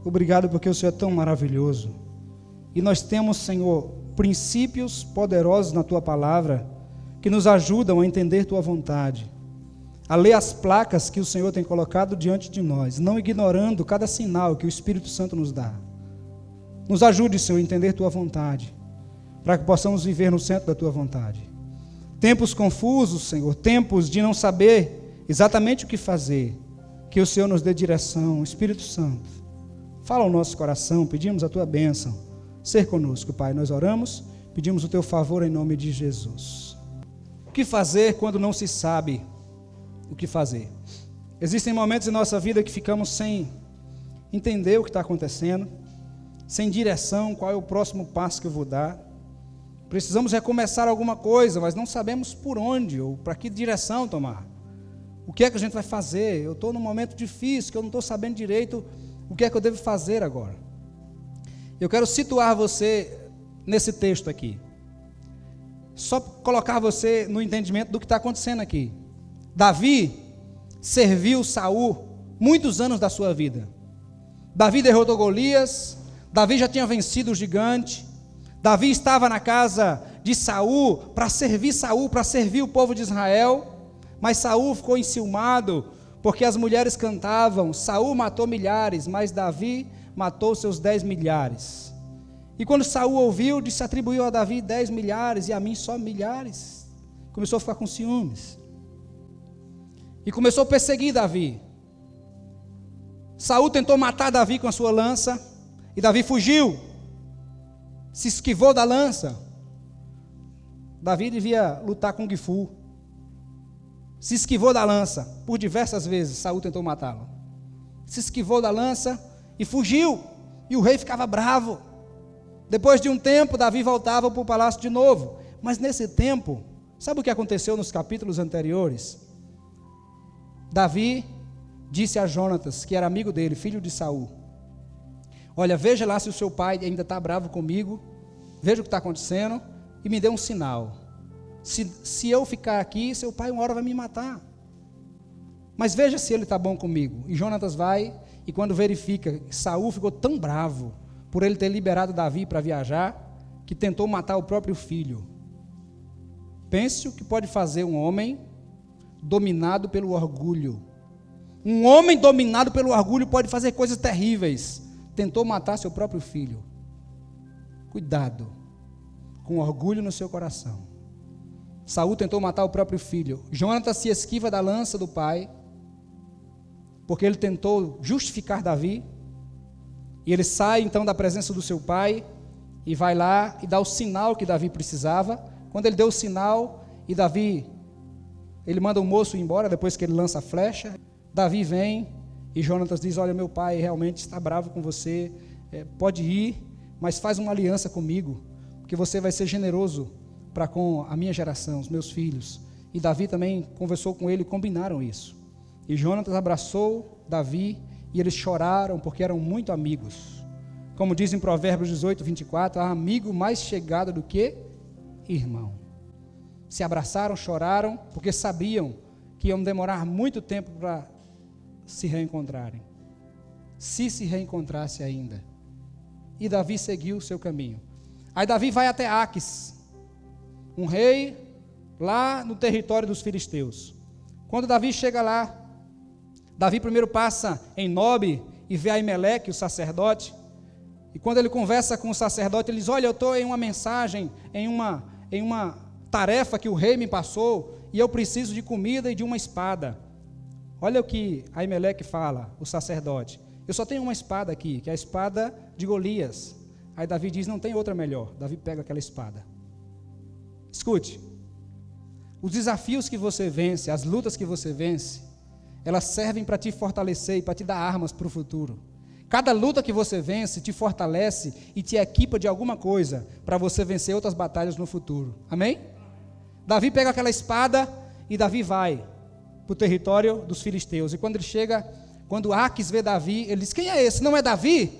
Obrigado porque o Senhor é tão maravilhoso. E nós temos, Senhor, princípios poderosos na Tua palavra que nos ajudam a entender Tua vontade, a ler as placas que o Senhor tem colocado diante de nós, não ignorando cada sinal que o Espírito Santo nos dá. Nos ajude, Senhor, a entender Tua vontade, para que possamos viver no centro da Tua vontade. Tempos confusos, Senhor, tempos de não saber exatamente o que fazer, que o Senhor nos dê direção. Espírito Santo, fala ao nosso coração, pedimos a Tua bênção, ser conosco, Pai. Nós oramos, pedimos o Teu favor em nome de Jesus. O que fazer quando não se sabe o que fazer? Existem momentos em nossa vida que ficamos sem entender o que está acontecendo, sem direção, qual é o próximo passo que eu vou dar. Precisamos recomeçar alguma coisa, mas não sabemos por onde ou para que direção tomar. O que é que a gente vai fazer? Eu estou num momento difícil, que eu não estou sabendo direito o que é que eu devo fazer agora. Eu quero situar você nesse texto aqui. Só colocar você no entendimento do que está acontecendo aqui. Davi serviu Saul muitos anos da sua vida. Davi derrotou Golias, Davi já tinha vencido o gigante, Davi estava na casa de Saul, para servir o povo de Israel, mas Saul ficou enciumado, porque as mulheres cantavam, Saul matou milhares, mas Davi matou seus 10 milhares. E quando Saul ouviu, disse, atribuiu a Davi 10 milhares e a mim só milhares. Começou a ficar com ciúmes. E começou a perseguir Davi. Saul tentou matar Davi com a sua lança, e Davi fugiu, se esquivou da lança. Davi devia lutar com Gifu. Se esquivou da lança, por diversas vezes Saul tentou matá-lo. Se esquivou da lança e fugiu, e o rei ficava bravo. Depois de um tempo, Davi voltava para o palácio de novo, mas nesse tempo, sabe o que aconteceu nos capítulos anteriores? Davi disse a Jonatas, que era amigo dele, filho de Saul, olha, veja lá se o seu pai ainda está bravo comigo, veja o que está acontecendo, e me dê um sinal. Se eu ficar aqui, seu pai uma hora vai me matar. Mas veja se ele está bom comigo. E Jonatas vai, e quando verifica, Saul ficou tão bravo, por ele ter liberado Davi para viajar, que tentou matar o próprio filho. Pense o que pode fazer um homem dominado pelo orgulho. Um homem dominado pelo orgulho pode fazer coisas terríveis. Tentou matar seu próprio filho. Cuidado com orgulho no seu coração. Saul tentou matar o próprio filho. Jonatas se esquiva da lança do pai, porque ele tentou justificar Davi. E ele sai então da presença do seu pai e vai lá e dá o sinal que Davi precisava. Quando ele deu o sinal e Davi, ele manda o moço ir embora depois que ele lança a flecha. Davi vem e Jonatas diz, olha, meu pai realmente está bravo com você, pode ir, mas faz uma aliança comigo, porque você vai ser generoso para com a minha geração, os meus filhos. E Davi também conversou com ele e combinaram isso. E Jonatas abraçou Davi e eles choraram porque eram muito amigos. Como diz em Provérbios 18, 24, há amigo mais chegado do que irmão. Se abraçaram, choraram, porque sabiam que iam demorar muito tempo para se reencontrarem. Se reencontrasse ainda. E Davi seguiu o seu caminho. Aí Davi vai até Aques, um rei lá no território dos filisteus. Quando Davi chega lá, Davi primeiro passa em Nobe e vê Aimeleque, o sacerdote. E quando ele conversa com o sacerdote, ele diz, olha, eu estou em uma mensagem, em uma tarefa que o rei me passou, e eu preciso de comida e de uma espada. Olha o que Aimeleque fala, o sacerdote. Eu só tenho uma espada aqui, que é a espada de Golias. Aí Davi diz, não tem outra melhor. Davi pega aquela espada. Escute, os desafios que você vence, as lutas que você vence, elas servem para te fortalecer e para te dar armas para o futuro. Cada luta que você vence te fortalece e te equipa de alguma coisa para você vencer outras batalhas no futuro. Amém? Davi pega aquela espada e Davi vai para o território dos filisteus. E quando ele chega, quando Aques vê Davi, ele diz, quem é esse? Não é Davi?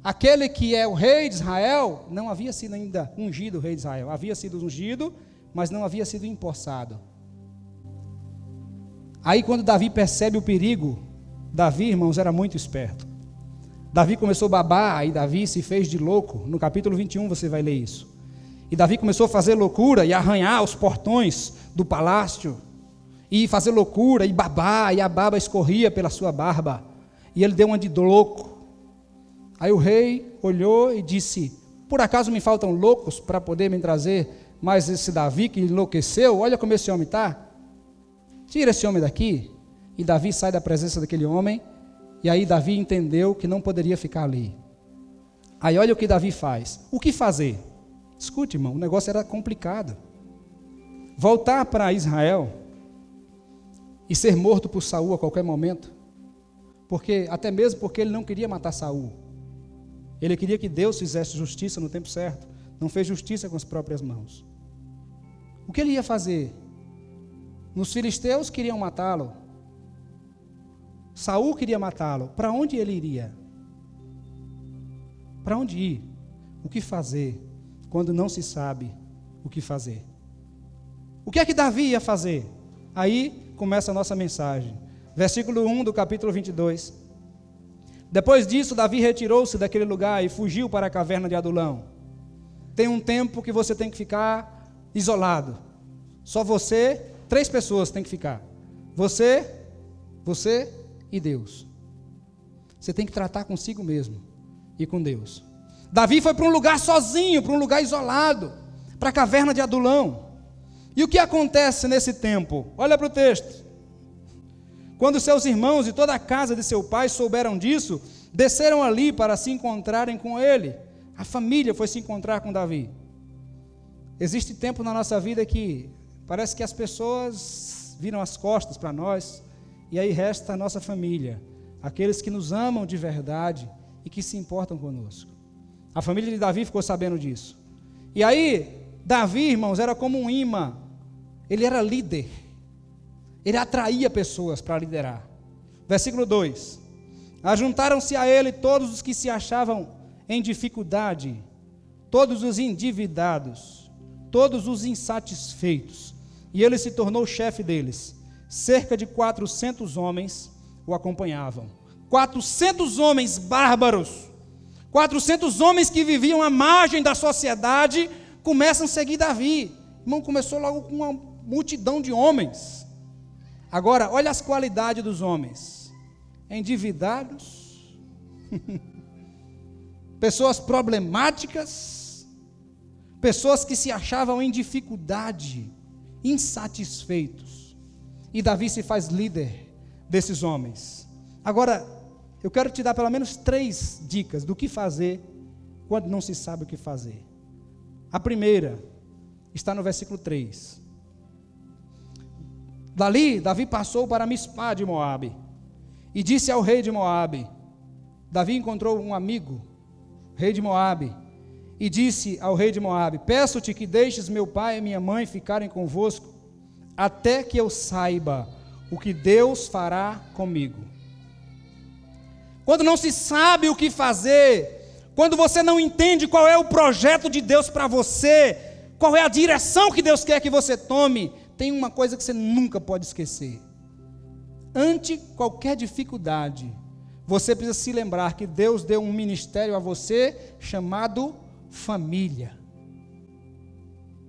Aquele que é o rei de Israel? Não havia sido ainda ungido o rei de Israel. Havia sido ungido, mas não havia sido empossado. Aí quando Davi percebe o perigo, Davi, irmãos, era muito esperto. Davi começou a babar, e Davi se fez de louco. No capítulo 21 você vai ler isso. E Davi começou a fazer loucura e arranhar os portões do palácio, e fazer loucura e babar, e a baba escorria pela sua barba, e ele deu uma de louco. Aí o rei olhou e disse: por acaso me faltam loucos para poder me trazer mais esse Davi que enlouqueceu? Olha como esse homem está. Tira esse homem daqui. E Davi sai da presença daquele homem, e aí Davi entendeu que não poderia ficar ali. Aí olha o que Davi faz. O que fazer? Escute, irmão, o negócio era complicado. Voltar para Israel e ser morto por Saul a qualquer momento, até mesmo porque ele não queria matar Saul. Ele queria que Deus fizesse justiça no tempo certo. Não fez justiça com as próprias mãos. O que ele ia fazer? Os filisteus queriam matá-lo. Saul queria matá-lo. Para onde ele iria? Para onde ir? O que fazer quando não se sabe o que fazer? O que é que Davi ia fazer? Aí começa a nossa mensagem. Versículo 1 do capítulo 22. Depois disso, Davi retirou-se daquele lugar e fugiu para a caverna de Adulão. Tem um tempo que você tem que ficar isolado. Só você, 3 pessoas tem que ficar. Você e Deus. Você tem que tratar consigo mesmo e com Deus. Davi foi para um lugar sozinho, para um lugar isolado, para a caverna de Adulão. E o que acontece nesse tempo? Olha para o texto. Quando seus irmãos e toda a casa de seu pai souberam disso, desceram ali para se encontrarem com ele. A família foi se encontrar com Davi. Existe tempo na nossa vida que parece que as pessoas viram as costas para nós, e aí resta a nossa família, aqueles que nos amam de verdade e que se importam conosco. A família de Davi ficou sabendo disso. E aí, Davi, irmãos, era como um imã. Ele era líder. Ele atraía pessoas para liderar. Versículo 2. Ajuntaram-se a ele todos os que se achavam em dificuldade, todos os endividados, todos os insatisfeitos, e ele se tornou chefe deles. Cerca de 400 homens o acompanhavam. 400 homens bárbaros, 400 homens que viviam à margem da sociedade, começam a seguir Davi. Irmão, começou logo com uma multidão de homens. Agora, olha as qualidades dos homens: endividados, pessoas problemáticas, pessoas que se achavam em dificuldade, insatisfeitos. E Davi se faz líder desses homens. Agora, eu quero te dar pelo menos 3 dicas do que fazer quando não se sabe o que fazer. A primeira está no versículo 3. Dali, Davi passou para Mispá de Moabe e disse ao rei de Moabe. Davi encontrou um amigo, rei de Moabe, e disse ao rei de Moabe: peço-te que deixes meu pai e minha mãe ficarem convosco, até que eu saiba o que Deus fará comigo. Quando não se sabe o que fazer, quando você não entende qual é o projeto de Deus para você, qual é a direção que Deus quer que você tome, tem uma coisa que você nunca pode esquecer. Ante qualquer dificuldade, você precisa se lembrar que Deus deu um ministério a você chamado família.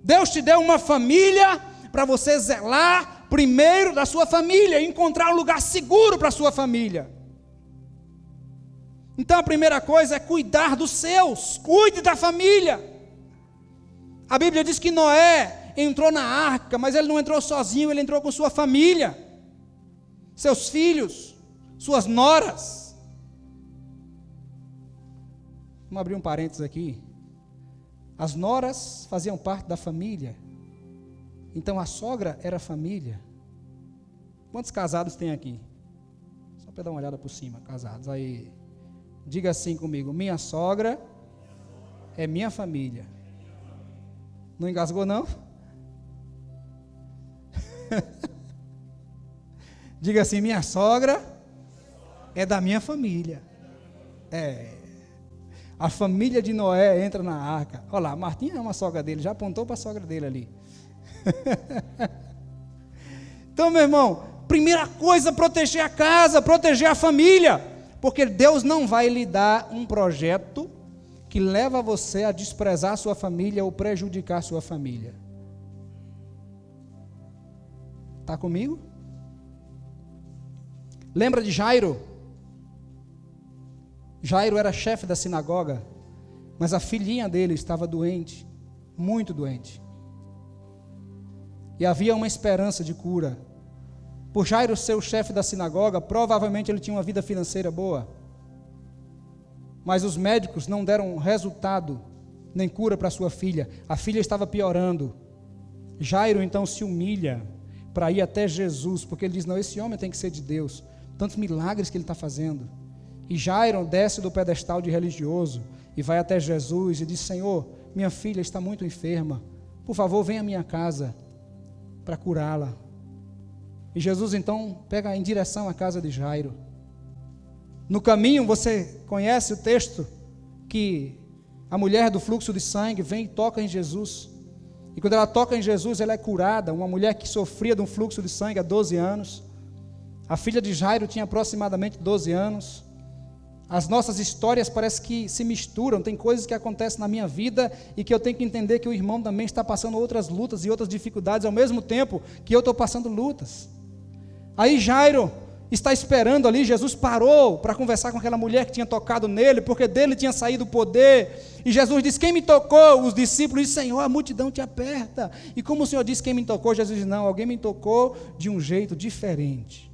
Deus te deu uma família para você zelar primeiro da sua família, encontrar um lugar seguro para a sua família. Então a primeira coisa é cuidar dos seus, cuide da família. A Bíblia diz que Noé entrou na arca, mas ele não entrou sozinho, ele entrou com sua família, seus filhos, suas noras. Vamos abrir um parênteses aqui. As noras faziam parte da família, então a sogra era família. Quantos casados tem aqui? Só para dar uma olhada por cima, casados. Aí, diga assim comigo: minha sogra é minha família. Não engasgou, não? Diga assim: minha sogra é da minha família. A família de Noé entra na arca. Olha lá, Martinha é uma sogra dele, já apontou para a sogra dele ali. Então, meu irmão, primeira coisa, proteger a casa, proteger a família, Porque Deus não vai lhe dar um projeto que leva você a desprezar a sua família ou prejudicar a sua família. Está comigo? Lembra de Jairo? Jairo era chefe da sinagoga, mas a filhinha dele estava doente, muito doente. E havia uma esperança de cura. Por Jairo ser o chefe da sinagoga, provavelmente ele tinha uma vida financeira boa. Mas os médicos não deram resultado, nem cura para sua filha. A filha estava piorando. Jairo então se humilha para ir até Jesus, porque ele diz, não, esse homem tem que ser de Deus. Tantos milagres que ele está fazendo. E Jairo desce do pedestal de religioso e vai até Jesus e diz, Senhor, minha filha está muito enferma, por favor, venha à minha casa para curá-la. E Jesus então pega em direção à casa de Jairo. No caminho, você conhece o texto que a mulher do fluxo de sangue vem e toca em Jesus. E quando ela toca em Jesus, ela é curada. Uma mulher que sofria de um fluxo de sangue há 12 anos. A filha de Jairo tinha aproximadamente 12 anos. As nossas histórias parecem que se misturam. Tem coisas que acontecem na minha vida e que eu tenho que entender que o irmão também está passando outras lutas e outras dificuldades ao mesmo tempo que eu estou passando lutas. Aí Jairo está esperando ali, Jesus parou para conversar com aquela mulher que tinha tocado nele, porque dele tinha saído o poder, e Jesus disse, quem me tocou? Os discípulos dizem, Senhor, a multidão te aperta, e como o Senhor disse, quem me tocou? Jesus disse, não, alguém me tocou de um jeito diferente,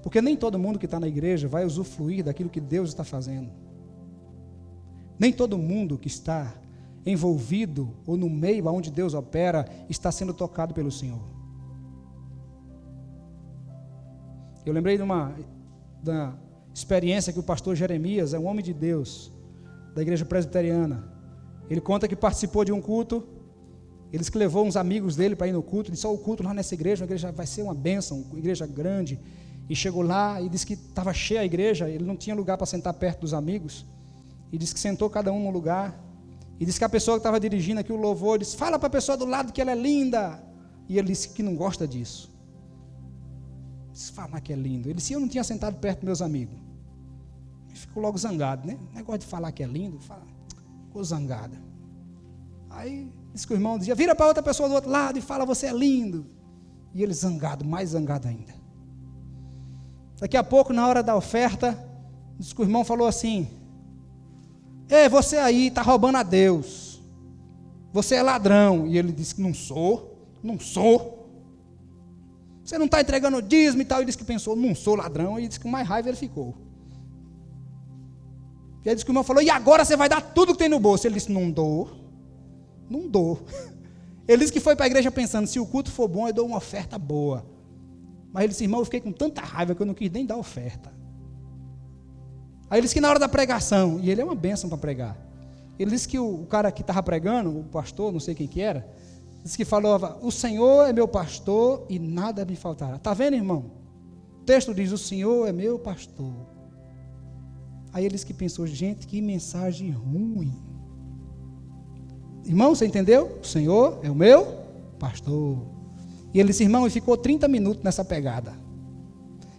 porque nem todo mundo que está na igreja vai usufruir daquilo que Deus está fazendo, nem todo mundo que está envolvido, ou no meio onde Deus opera, está sendo tocado pelo Senhor. Eu lembrei da experiência que o pastor Jeremias, é um homem de Deus, da igreja presbiteriana. Ele conta que participou de um culto, ele levou uns amigos dele para ir no culto, disse, o culto lá nessa igreja, uma igreja vai ser uma bênção, uma igreja grande. E chegou lá e disse que estava cheia a igreja, ele não tinha lugar para sentar perto dos amigos, e disse que sentou cada um no lugar, e disse que a pessoa que estava dirigindo aqui o louvor, disse, fala para a pessoa do lado que ela é linda, e ele disse que não gosta disso. Falar que é lindo. Ele disse, eu não tinha sentado perto dos meus amigos. Ele ficou logo zangado, né? O negócio de falar que é lindo, ficou zangado. Aí disse que o irmão dizia, vira para outra pessoa do outro lado e fala, você é lindo. E ele zangado, mais zangado ainda. Daqui a pouco, na hora da oferta, disse que o irmão falou assim, ei, você aí está roubando a Deus. Você é ladrão. E ele disse, não sou. Você não está entregando o dízimo e tal. Ele disse que pensou, não sou ladrão. E disse que com mais raiva ele ficou. E aí disse que o irmão falou, e agora você vai dar tudo que tem no bolso? Ele disse, não dou. Ele disse que foi para a igreja pensando, se o culto for bom, eu dou uma oferta boa. Mas ele disse, irmão, eu fiquei com tanta raiva que eu não quis nem dar oferta. Aí ele disse que na hora da pregação, e ele é uma bênção para pregar, ele disse que o cara que estava pregando, o pastor, não sei quem que era, disse que falou, o Senhor é meu pastor e nada me faltará. Está vendo, irmão? O texto diz, o Senhor é meu pastor. Aí ele disse que pensou, gente, que mensagem ruim. Irmão, você entendeu? O Senhor é o meu pastor. E ele disse, irmão, e ficou 30 minutos nessa pegada.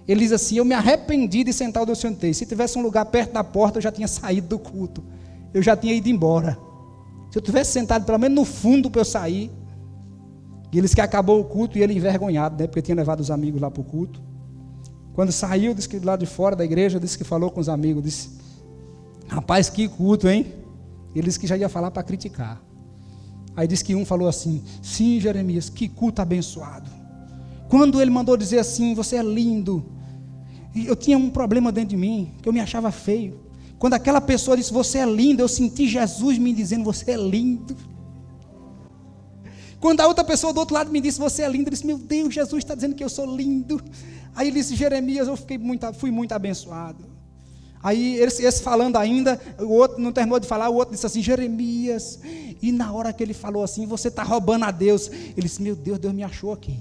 Ele diz assim, eu me arrependi de sentar onde eu sentei. Se tivesse um lugar perto da porta, eu já tinha saído do culto. Eu já tinha ido embora. Se eu tivesse sentado pelo menos no fundo para eu sair. E ele disse que acabou o culto e ele envergonhado, né? Porque tinha levado os amigos lá para o culto. Quando saiu, disse que do lado de fora da igreja, disse que falou com os amigos, disse, rapaz, que culto, hein? Ele disse que já ia falar para criticar. Aí disse que um falou assim, sim, Jeremias, que culto abençoado. Quando ele mandou dizer assim, você é lindo, eu tinha um problema dentro de mim, que eu me achava feio. Quando aquela pessoa disse, você é lindo, eu senti Jesus me dizendo, você é lindo. Quando a outra pessoa do outro lado me disse, você é lindo, eu disse, meu Deus, Jesus está dizendo que eu sou lindo. Aí ele disse, Jeremias, eu fui muito abençoado. Aí esse falando ainda, o outro não terminou de falar, o outro disse assim, Jeremias, e na hora que ele falou assim, você está roubando a Deus. Ele disse, meu Deus, Deus me achou aqui.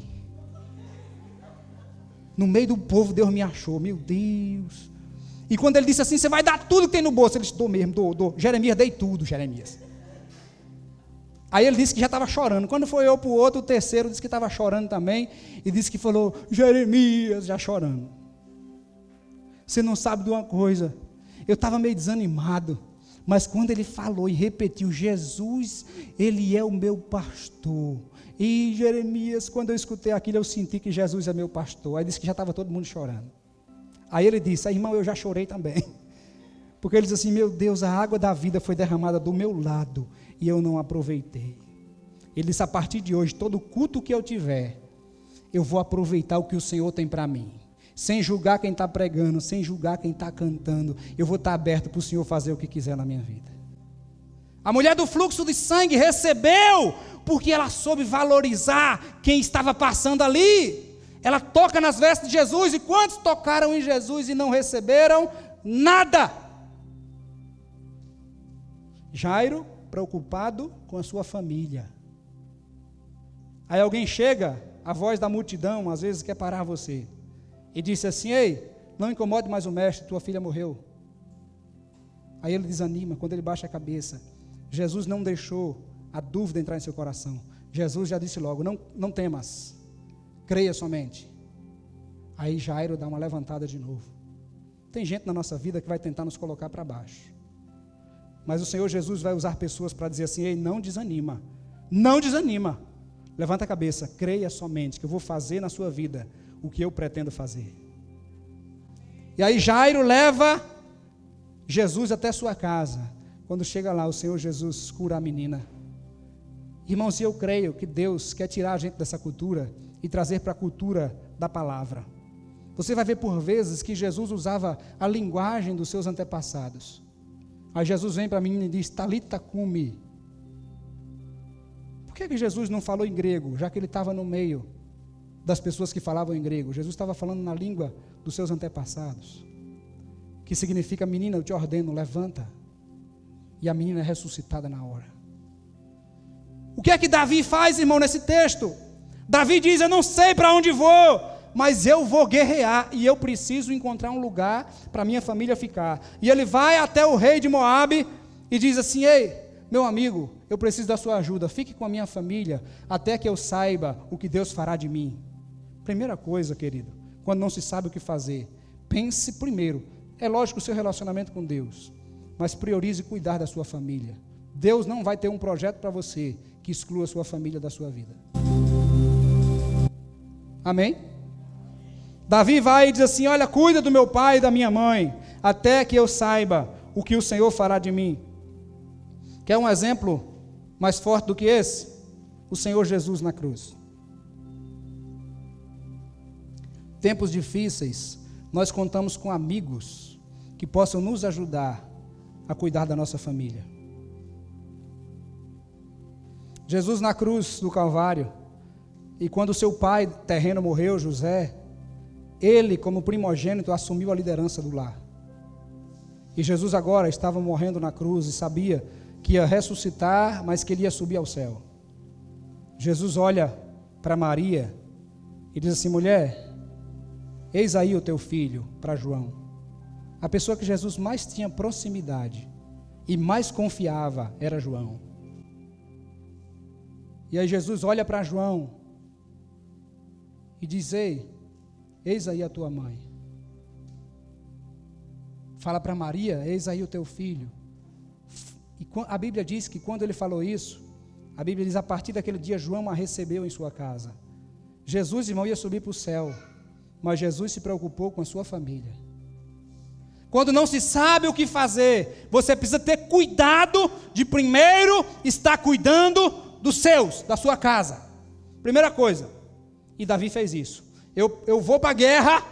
No meio do povo, Deus me achou, meu Deus. E quando ele disse assim, você vai dar tudo que tem no bolso, ele disse, dou mesmo, dou. Jeremias, dei tudo, Jeremias. Aí ele disse que já estava chorando. Quando foi eu para o outro, o terceiro disse que estava chorando também, e disse que falou, Jeremias, já chorando. Você não sabe de uma coisa, eu estava meio desanimado, mas quando ele falou e repetiu, Jesus, ele é o meu pastor. E Jeremias, quando eu escutei aquilo, eu senti que Jesus é meu pastor. Aí disse que já estava todo mundo chorando. Aí ele disse, irmão, eu já chorei também. Porque ele disse assim, meu Deus, a água da vida foi derramada do meu lado e eu não aproveitei. Ele disse, a partir de hoje, todo culto que eu tiver, eu vou aproveitar o que o Senhor tem para mim. Sem julgar quem está pregando, sem julgar quem está cantando, eu vou estar aberto para o Senhor fazer o que quiser na minha vida. A mulher do fluxo de sangue recebeu, porque ela soube valorizar quem estava passando ali. Ela toca nas vestes de Jesus, e quantos tocaram em Jesus e não receberam nada? Jairo, preocupado com a sua família. Aí alguém chega, a voz da multidão, às vezes quer parar você, e disse assim, ei, não incomode mais o mestre, tua filha morreu. Aí ele desanima, quando ele baixa a cabeça. Jesus não deixou a dúvida entrar em seu coração. Jesus já disse logo, não temas, creia somente. Aí Jairo dá uma levantada de novo. Tem gente na nossa vida que vai tentar nos colocar para baixo, mas o Senhor Jesus vai usar pessoas para dizer assim, ei, não desanima, não desanima, levanta a cabeça, creia somente, que eu vou fazer na sua vida o que eu pretendo fazer. E aí Jairo leva Jesus até sua casa. Quando chega lá, o Senhor Jesus cura a menina. Irmãos, eu creio que Deus quer tirar a gente dessa cultura e trazer para a cultura da palavra. Você vai ver por vezes que Jesus usava a linguagem dos seus antepassados. Aí Jesus vem para a menina e diz, Talita cumi. Por que Jesus não falou em grego, já que ele estava no meio das pessoas que falavam em grego? Jesus estava falando na língua dos seus antepassados, que significa, menina, eu te ordeno, levanta. E a menina é ressuscitada na hora. O que é que Davi faz, irmão, nesse texto? Davi diz, eu não sei para onde vou, mas eu vou guerrear, e eu preciso encontrar um lugar para minha família ficar. E ele vai até o rei de Moabe e diz assim, ei, meu amigo, eu preciso da sua ajuda, fique com a minha família, até que eu saiba o que Deus fará de mim. Primeira coisa, querido, quando não se sabe o que fazer, pense primeiro, é lógico o seu relacionamento com Deus, mas priorize cuidar da sua família. Deus não vai ter um projeto para você que exclua a sua família da sua vida. Amém? Davi vai e diz assim, olha, cuida do meu pai e da minha mãe, até que eu saiba o que o Senhor fará de mim. Quer um exemplo mais forte do que esse? O Senhor Jesus na cruz. Tempos difíceis, nós contamos com amigos que possam nos ajudar a cuidar da nossa família. Jesus na cruz do Calvário, e quando seu pai terreno morreu, José, ele como primogênito assumiu a liderança do lar. E Jesus agora estava morrendo na cruz e sabia que ia ressuscitar, mas que ele ia subir ao céu. Jesus olha para Maria e diz assim, mulher, eis aí o teu filho, para João. A pessoa que Jesus mais tinha proximidade e mais confiava era João. E aí Jesus olha para João e diz, ei, eis aí a tua mãe. Fala para Maria, eis aí o teu filho. E a Bíblia diz que quando ele falou isso, a Bíblia diz, a partir daquele dia João a recebeu em sua casa. Jesus, irmão, ia subir para o céu, mas Jesus se preocupou com a sua família. Quando não se sabe o que fazer, você precisa ter cuidado de primeiro estar cuidando dos seus, da sua casa. Primeira coisa, e Davi fez isso. Eu vou para a guerra,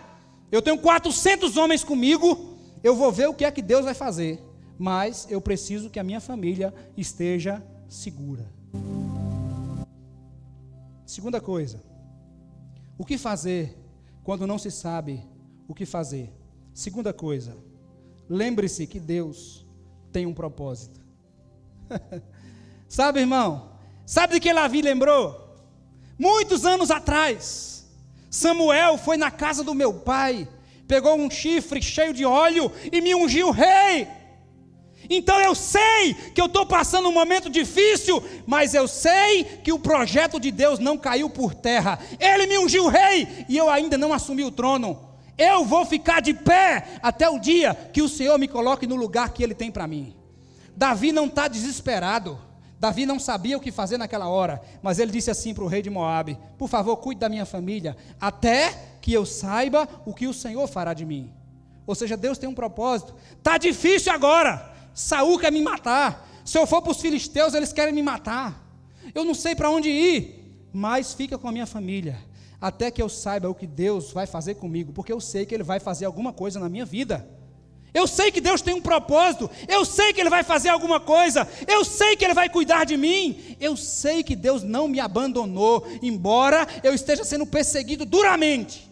eu tenho 400 homens comigo, eu vou ver o que é que Deus vai fazer, mas eu preciso que a minha família esteja segura. Segunda coisa, o que fazer quando não se sabe o que fazer? Segunda coisa, lembre-se que Deus tem um propósito. Sabe, irmão? Sabe de que Davi lembrou? Muitos anos atrás, Samuel foi na casa do meu pai, pegou um chifre cheio de óleo e me ungiu rei. Então eu sei que eu estou passando um momento difícil, mas eu sei que o projeto de Deus não caiu por terra. Ele me ungiu rei e eu ainda não assumi o trono. Eu vou ficar de pé até o dia que o Senhor me coloque no lugar que Ele tem para mim. Davi não está desesperado. Davi não sabia o que fazer naquela hora, mas ele disse assim para o rei de Moabe: por favor, cuide da minha família, até que eu saiba o que o Senhor fará de mim. Ou seja, Deus tem um propósito. Está difícil agora, Saul quer me matar, se eu for para os filisteus eles querem me matar, eu não sei para onde ir, mas fica com a minha família, até que eu saiba o que Deus vai fazer comigo, porque eu sei que Ele vai fazer alguma coisa na minha vida. Eu sei que Deus tem um propósito, eu sei que Ele vai fazer alguma coisa, eu sei que Ele vai cuidar de mim, eu sei que Deus não me abandonou, embora eu esteja sendo perseguido duramente.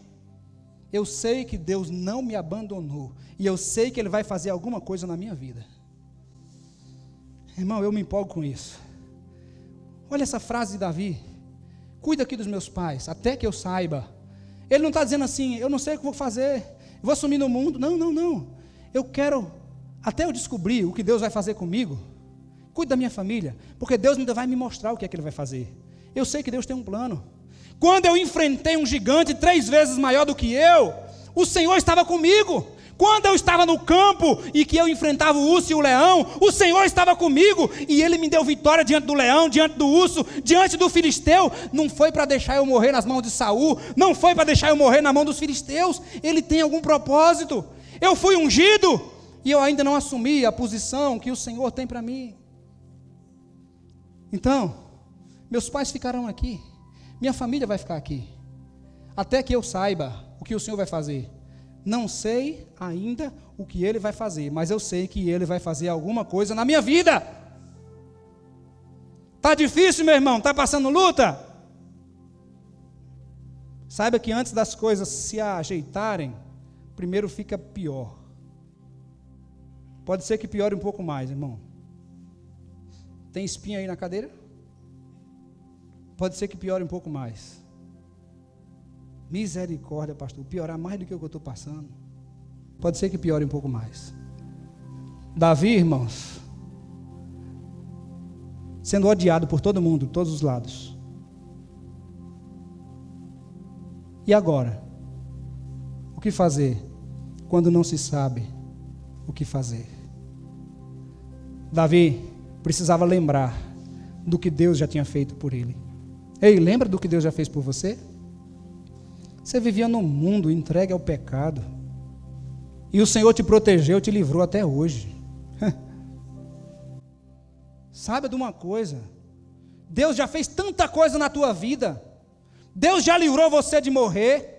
Eu sei que Deus não me abandonou, e eu sei que Ele vai fazer alguma coisa na minha vida. Irmão, eu me empolgo com isso. Olha essa frase de Davi: cuida aqui dos meus pais, até que eu saiba. Ele não está dizendo assim, eu não sei o que vou fazer, vou sumir no mundo. Não. Eu quero, até eu descobrir o que Deus vai fazer comigo, cuide da minha família, porque Deus ainda vai me mostrar o que é que Ele vai fazer. Eu sei que Deus tem um plano. Quando eu enfrentei um gigante 3 vezes maior do que eu, o Senhor estava comigo. Quando eu estava no campo e que eu enfrentava o urso e o leão, o Senhor estava comigo, e Ele me deu vitória diante do leão, diante do urso, diante do filisteu. Não foi para deixar eu morrer nas mãos de Saul, não foi para deixar eu morrer na mão dos filisteus. Ele tem algum propósito. Eu fui ungido e eu ainda não assumi a posição que o Senhor tem para mim. Então, meus pais ficarão aqui, minha família vai ficar aqui, até que eu saiba o que o Senhor vai fazer. Não sei ainda o que Ele vai fazer, mas eu sei que Ele vai fazer alguma coisa na minha vida. Está difícil, meu irmão? Está passando luta? Saiba que antes das coisas se ajeitarem, primeiro fica pior. Pode ser que piore um pouco mais, irmão. Tem espinha aí na cadeira? Pode ser que piore um pouco mais. Misericórdia, pastor, piorar mais do que o que eu estou passando. Pode ser que piore um pouco mais. Davi, irmãos, sendo odiado por todo mundo, todos os lados. E agora? O que fazer quando não se sabe o que fazer? Davi precisava lembrar do que Deus já tinha feito por ele. Ei, lembra do que Deus já fez por você? Você vivia num mundo entregue ao pecado, e o Senhor te protegeu, te livrou até hoje. Saiba de uma coisa: Deus já fez tanta coisa na tua vida, Deus já livrou você de morrer.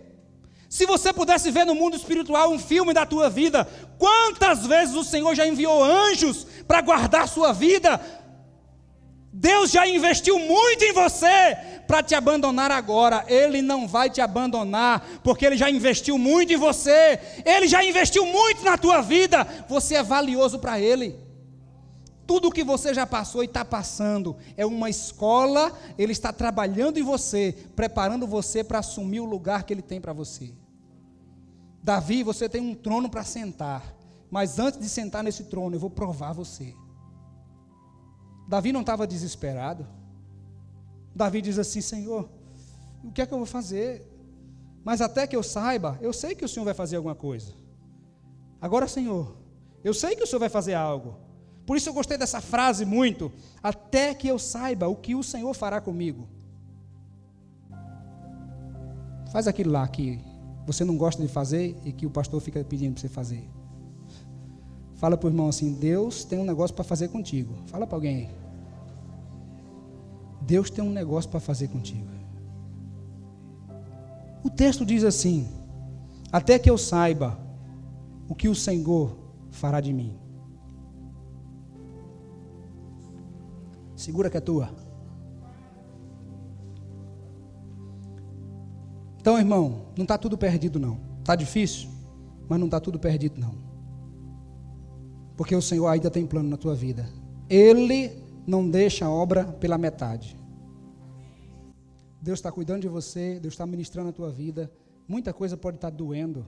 Se você pudesse ver no mundo espiritual um filme da tua vida, quantas vezes o Senhor já enviou anjos para guardar sua vida? Deus já investiu muito em você para te abandonar agora. Ele não vai te abandonar, porque Ele já investiu muito em você. Ele já investiu muito na tua vida. Você é valioso para Ele. Tudo o que você já passou e está passando é uma escola. Ele está trabalhando em você, preparando você para assumir o lugar que Ele tem para você. Davi, você tem um trono para sentar, mas antes de sentar nesse trono, eu vou provar você. Davi não estava desesperado. Davi diz assim: Senhor, o que é que eu vou fazer? Mas até que eu saiba, eu sei que o Senhor vai fazer alguma coisa. Agora, Senhor, eu sei que o Senhor vai fazer algo. Por isso eu gostei dessa frase muito: até que eu saiba o que o Senhor fará comigo. Faz aquilo lá que você não gosta de fazer e que o pastor fica pedindo para você fazer. Fala para o irmão assim: Deus tem um negócio para fazer contigo. Fala para alguém aí. Deus tem um negócio para fazer contigo. O texto diz assim: até que eu saiba o que o Senhor fará de mim. Segura que é tua. Então, irmão, não está tudo perdido não. Está difícil, mas não está tudo perdido não. Porque o Senhor ainda tem plano na tua vida. Ele não deixa a obra pela metade. Deus está cuidando de você, Deus está ministrando a tua vida. Muita coisa pode estar doendo,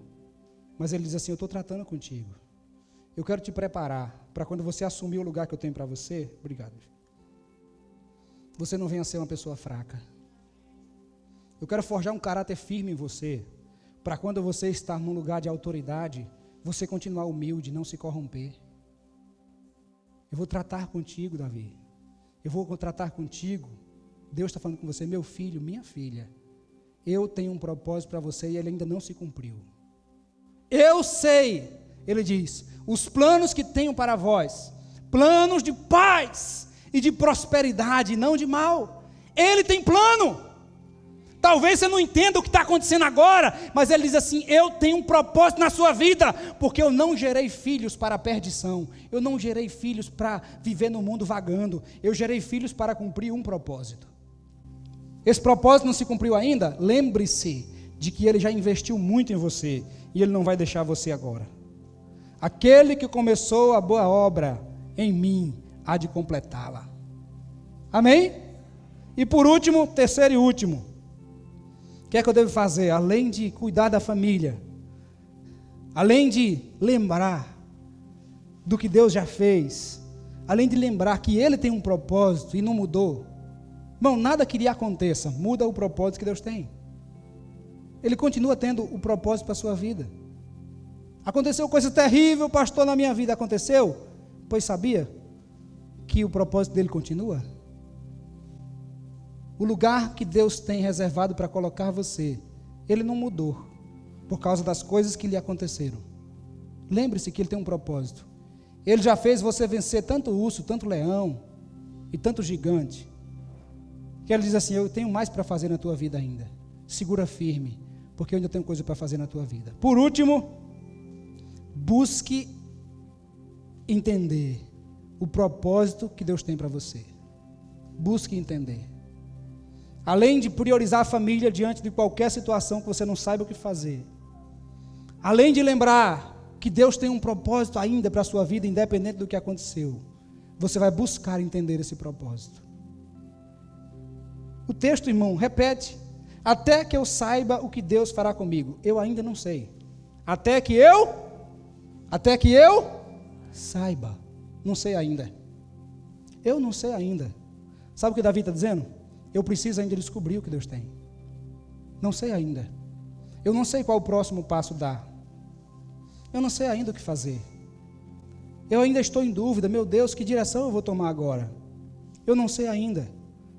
mas Ele diz assim: eu estou tratando contigo. Eu quero te preparar para quando você assumir o lugar que eu tenho para você. Obrigado. Você não venha ser uma pessoa fraca. Eu quero forjar um caráter firme em você, para quando você estar num lugar de autoridade, você continuar humilde, não se corromper. Eu vou tratar contigo, Davi. Eu vou tratar contigo. Deus está falando com você, meu filho, minha filha. Eu tenho um propósito para você e ele ainda não se cumpriu. Eu sei, ele diz, os planos que tenho para vós, planos de paz e de prosperidade, não de mal. Ele tem plano. Talvez você não entenda o que está acontecendo agora, mas ele diz assim, eu tenho um propósito na sua vida, porque eu não gerei filhos para a perdição, eu não gerei filhos para viver no mundo vagando, eu gerei filhos para cumprir um propósito. Esse propósito não se cumpriu ainda? Lembre-se de que ele já investiu muito em você, e ele não vai deixar você agora. Aquele que começou a boa obra em mim, há de completá-la. Amém? E por último, terceiro e último, o que é que eu devo fazer? Além de cuidar da família, além de lembrar do que Deus já fez, além de lembrar que Ele tem um propósito e não mudou, irmão, nada que lhe aconteça muda o propósito que Deus tem. Ele continua tendo o propósito para a sua vida. Aconteceu coisa terrível, pastor, na minha vida. Aconteceu? Pois sabia que o propósito dele continua? O lugar que Deus tem reservado para colocar você, ele não mudou por causa das coisas que lhe aconteceram. Lembre-se que ele tem um propósito. Ele já fez você vencer tanto urso, tanto leão e tanto gigante, que ele diz assim, eu tenho mais para fazer na tua vida ainda. Segura firme, porque eu ainda tenho coisa para fazer na tua vida. Por último, busque entender o propósito que Deus tem para você. Busque entender. Além de priorizar a família diante de qualquer situação que você não saiba o que fazer. Além de lembrar que Deus tem um propósito ainda para a sua vida, independente do que aconteceu. Você vai buscar entender esse propósito. O texto, irmão, repete. Até que eu saiba o que Deus fará comigo. Eu ainda não sei. Até que eu saiba. Não sei ainda. Eu não sei ainda. Sabe o que Davi está dizendo? Eu preciso ainda descobrir o que Deus tem. Não sei ainda. Eu não sei qual o próximo passo dar. Eu não sei ainda o que fazer. Eu ainda estou em dúvida. Meu Deus, que direção eu vou tomar agora? Eu não sei ainda.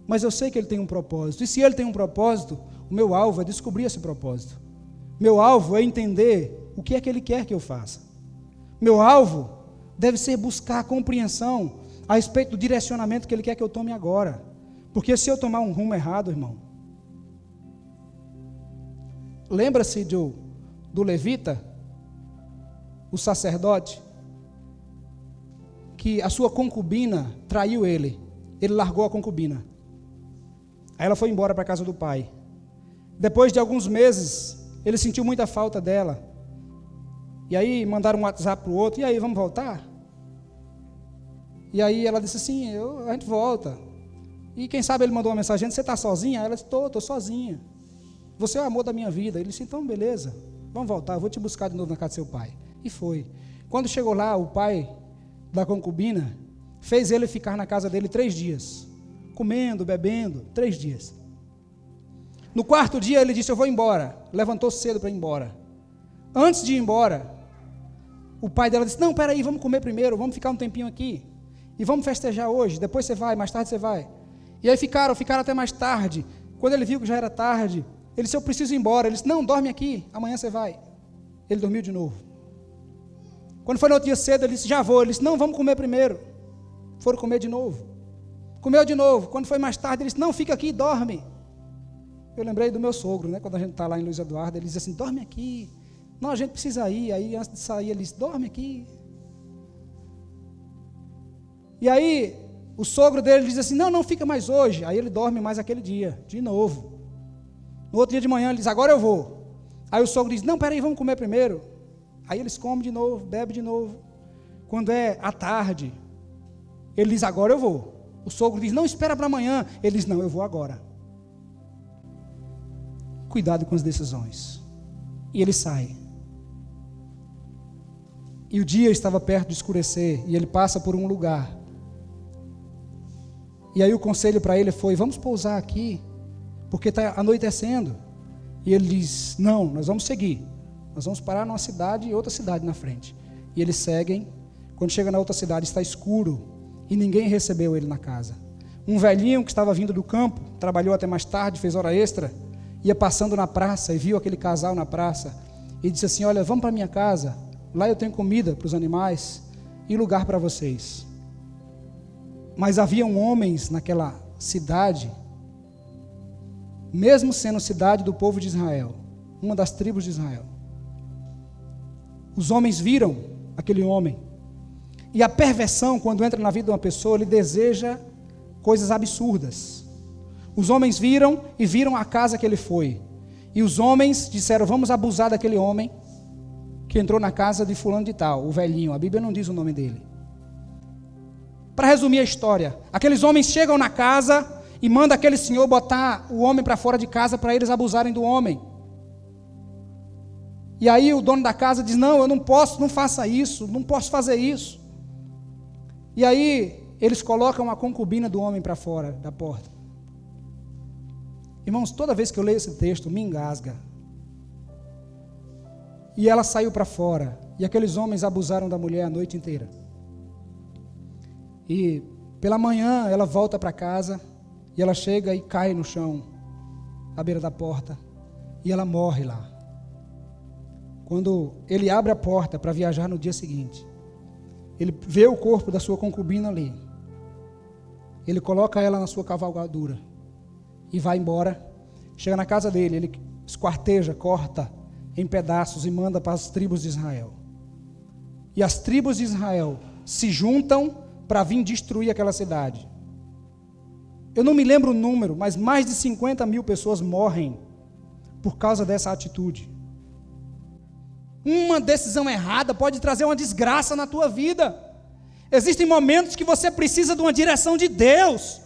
Mas eu sei que Ele tem um propósito. E se Ele tem um propósito, o meu alvo é descobrir esse propósito. Meu alvo é entender o que é que Ele quer que eu faça. Meu alvo deve ser buscar a compreensão a respeito do direcionamento que Ele quer que eu tome agora. Porque se eu tomar um rumo errado, irmão, lembra-se do levita, o sacerdote, que a sua concubina traiu ele largou a concubina, aí ela foi embora para a casa do pai. Depois de alguns meses, ele sentiu muita falta dela, e aí mandaram um WhatsApp para o outro, e aí, vamos voltar? E aí ela disse assim, a gente volta. E quem sabe ele mandou uma mensagem, você está sozinha? Ela disse, estou sozinha. Você é o amor da minha vida. Ele disse, então beleza, vamos voltar, eu vou te buscar de novo na casa do seu pai. E foi. Quando chegou lá, o pai da concubina fez ele ficar na casa dele 3 dias. Comendo, bebendo, 3 dias. No 4º dia ele disse, eu vou embora. Levantou cedo para ir embora. Antes de ir embora, o pai dela disse, não, peraí, vamos comer primeiro, vamos ficar um tempinho aqui. E vamos festejar hoje, depois você vai, mais tarde você vai. E aí ficaram até mais tarde. Quando ele viu que já era tarde, ele disse, eu preciso ir embora. Ele disse, não, dorme aqui, amanhã você vai. Ele dormiu de novo. Quando foi no outro dia cedo, ele disse, já vou. Ele disse, não, vamos comer primeiro. Foram comer de novo. Comeu de novo. Quando foi mais tarde, ele disse, não, fica aqui, dorme. Eu lembrei do meu sogro, né? Quando a gente está lá em Luiz Eduardo, ele diz assim, dorme aqui. Não, a gente precisa ir. Aí antes de sair, ele disse, dorme aqui. E aí, o sogro dele diz assim, não, fica mais hoje. Aí ele dorme mais aquele dia, de novo. No outro dia de manhã, ele diz, agora eu vou. Aí o sogro diz, não, peraí, vamos comer primeiro. Aí eles comem de novo, bebem de novo. Quando é à tarde, ele diz, agora eu vou. O sogro diz, não, espera para amanhã. Ele diz, não, eu vou agora. Cuidado com as decisões. E ele sai. E o dia estava perto de escurecer, e ele passa por um lugar. E aí o conselho para ele foi, vamos pousar aqui, porque está anoitecendo. E ele diz: não, nós vamos seguir. Nós vamos parar numa cidade e outra cidade na frente. E eles seguem. Quando chega na outra cidade, está escuro e ninguém recebeu ele na casa. Um velhinho que estava vindo do campo, trabalhou até mais tarde, fez hora extra, ia passando na praça e viu aquele casal na praça e disse assim: olha, vamos para minha casa, lá eu tenho comida para os animais e lugar para vocês. Mas haviam homens naquela cidade, mesmo sendo cidade do povo de Israel, uma das tribos de Israel. Os homens viram aquele homem, e a perversão, quando entra na vida de uma pessoa, ele deseja coisas absurdas. Os homens viram e viram a casa que ele foi, e os homens disseram: vamos abusar daquele homem que entrou na casa de fulano de tal, o velhinho. A Bíblia não diz o nome dele. Para resumir a história, aqueles homens chegam na casa e mandam aquele senhor botar o homem para fora de casa para eles abusarem do homem. E aí o dono da casa diz: não, eu não posso, não faça isso, não posso fazer isso. E aí eles colocam a concubina do homem para fora da porta. Irmãos, toda vez que eu leio esse texto, me engasga. E ela saiu para fora, e aqueles homens abusaram da mulher a noite inteira. E pela manhã ela volta para casa, e ela chega e cai no chão, à beira da porta, e ela morre lá. Quando ele abre a porta para viajar no dia seguinte, ele vê o corpo da sua concubina ali, ele coloca ela na sua cavalgadura, e vai embora. Chega na casa dele, ele esquarteja, corta em pedaços e manda para as tribos de Israel. E as tribos de Israel se juntam para vir destruir aquela cidade. Eu não me lembro o número, mas mais de 50 mil pessoas morrem por causa dessa atitude. Uma decisão errada pode trazer uma desgraça na tua vida. Existem momentos que você precisa de uma direção de Deus.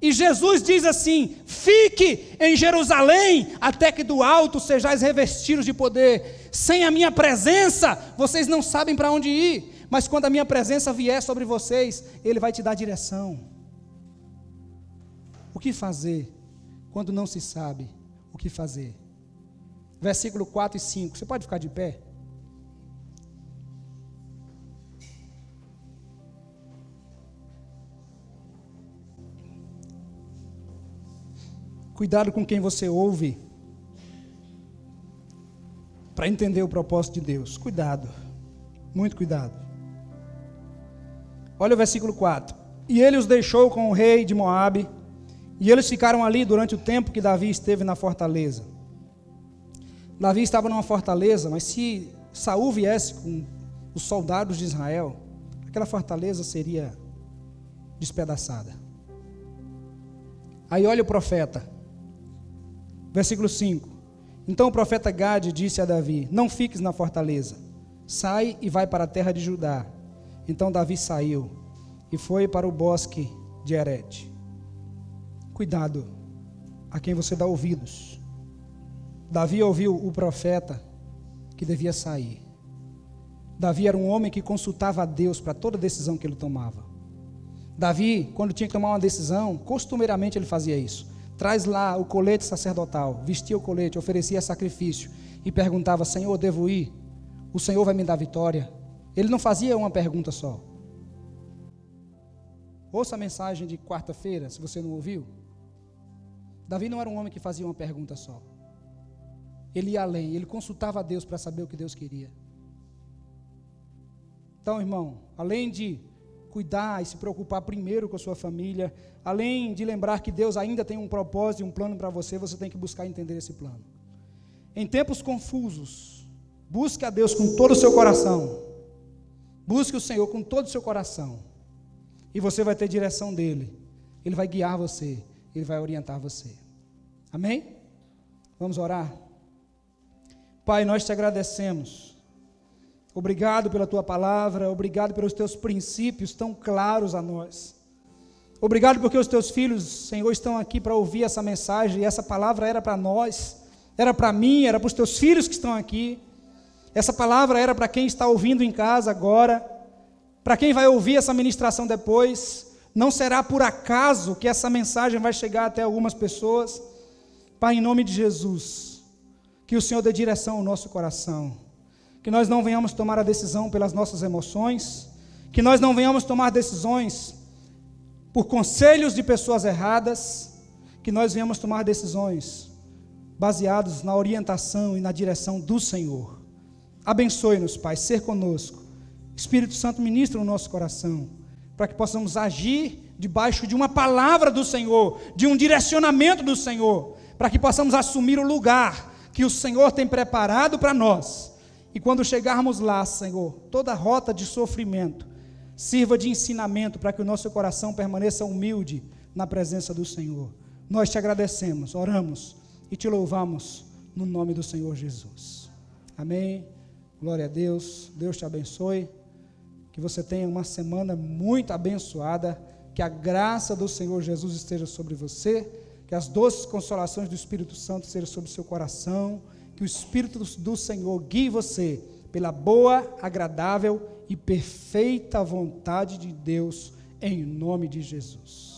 E Jesus diz assim: fique em Jerusalém, até que do alto sejais revestidos de poder. Sem a minha presença, vocês não sabem para onde ir. Mas quando a minha presença vier sobre vocês, Ele vai te dar direção. O que fazer quando não se sabe o que fazer? Versículo 4 e 5. Você pode ficar de pé? Cuidado com quem você ouve para entender o propósito de Deus. Cuidado, muito cuidado. Olha o versículo 4. E ele os deixou com o rei de Moabe, e eles ficaram ali durante o tempo que Davi esteve na fortaleza. Davi estava numa fortaleza, mas se Saul viesse com os soldados de Israel, aquela fortaleza seria despedaçada. Aí olha o profeta. Versículo 5. Então o profeta Gade disse a Davi: não fiques na fortaleza, sai e vai para a terra de Judá. Então Davi saiu e foi para o bosque de Herete. Cuidado a quem você dá ouvidos. Davi ouviu o profeta que devia sair. Davi era um homem que consultava a Deus para toda decisão que ele tomava. Davi, quando tinha que tomar uma decisão, costumeiramente ele fazia isso. Traz lá o colete sacerdotal, vestia o colete, oferecia sacrifício e perguntava: Senhor, devo ir? O Senhor vai me dar vitória? Ele não fazia uma pergunta só. Ouça a mensagem de quarta-feira, se você não ouviu. Davi não era um homem que fazia uma pergunta só. Ele ia além, ele consultava a Deus para saber o que Deus queria. Então, irmão, além de cuidar e se preocupar primeiro com a sua família, além de lembrar que Deus ainda tem um propósito e um plano para você, você tem que buscar entender esse plano. Em tempos confusos, busque a Deus com todo o seu coração. Busque o Senhor com todo o seu coração. E você vai ter direção dEle. Ele vai guiar você. Ele vai orientar você. Amém? Vamos orar? Pai, nós te agradecemos. Obrigado pela tua palavra, obrigado pelos teus princípios tão claros a nós. Obrigado porque os teus filhos, Senhor, estão aqui para ouvir essa mensagem, e essa palavra era para nós, era para mim, era para os teus filhos que estão aqui. Essa palavra era para quem está ouvindo em casa agora, para quem vai ouvir essa ministração depois. Não será por acaso que essa mensagem vai chegar até algumas pessoas. Pai, em nome de Jesus, Que o Senhor dê direção ao nosso coração. Que nós não venhamos tomar a decisão pelas nossas emoções. Que nós não venhamos tomar decisões por conselhos de pessoas erradas. Que nós venhamos tomar decisões baseadas na orientação e na direção do Senhor. Abençoe-nos, Pai, ser conosco. Espírito Santo, ministra no nosso coração, para que possamos agir debaixo de uma palavra do Senhor, de um direcionamento do Senhor, para que possamos assumir o lugar que o Senhor tem preparado para nós. E quando chegarmos lá, Senhor, toda rota de sofrimento sirva de ensinamento para que o nosso coração permaneça humilde na presença do Senhor. Nós te agradecemos, oramos e te louvamos no nome do Senhor Jesus. Amém. Glória a Deus. Deus te abençoe. Que você tenha uma semana muito abençoada. Que a graça do Senhor Jesus esteja sobre você. Que as doces consolações do Espírito Santo sejam sobre o seu coração. Que o Espírito do Senhor guie você pela boa, agradável e perfeita vontade de Deus, em nome de Jesus.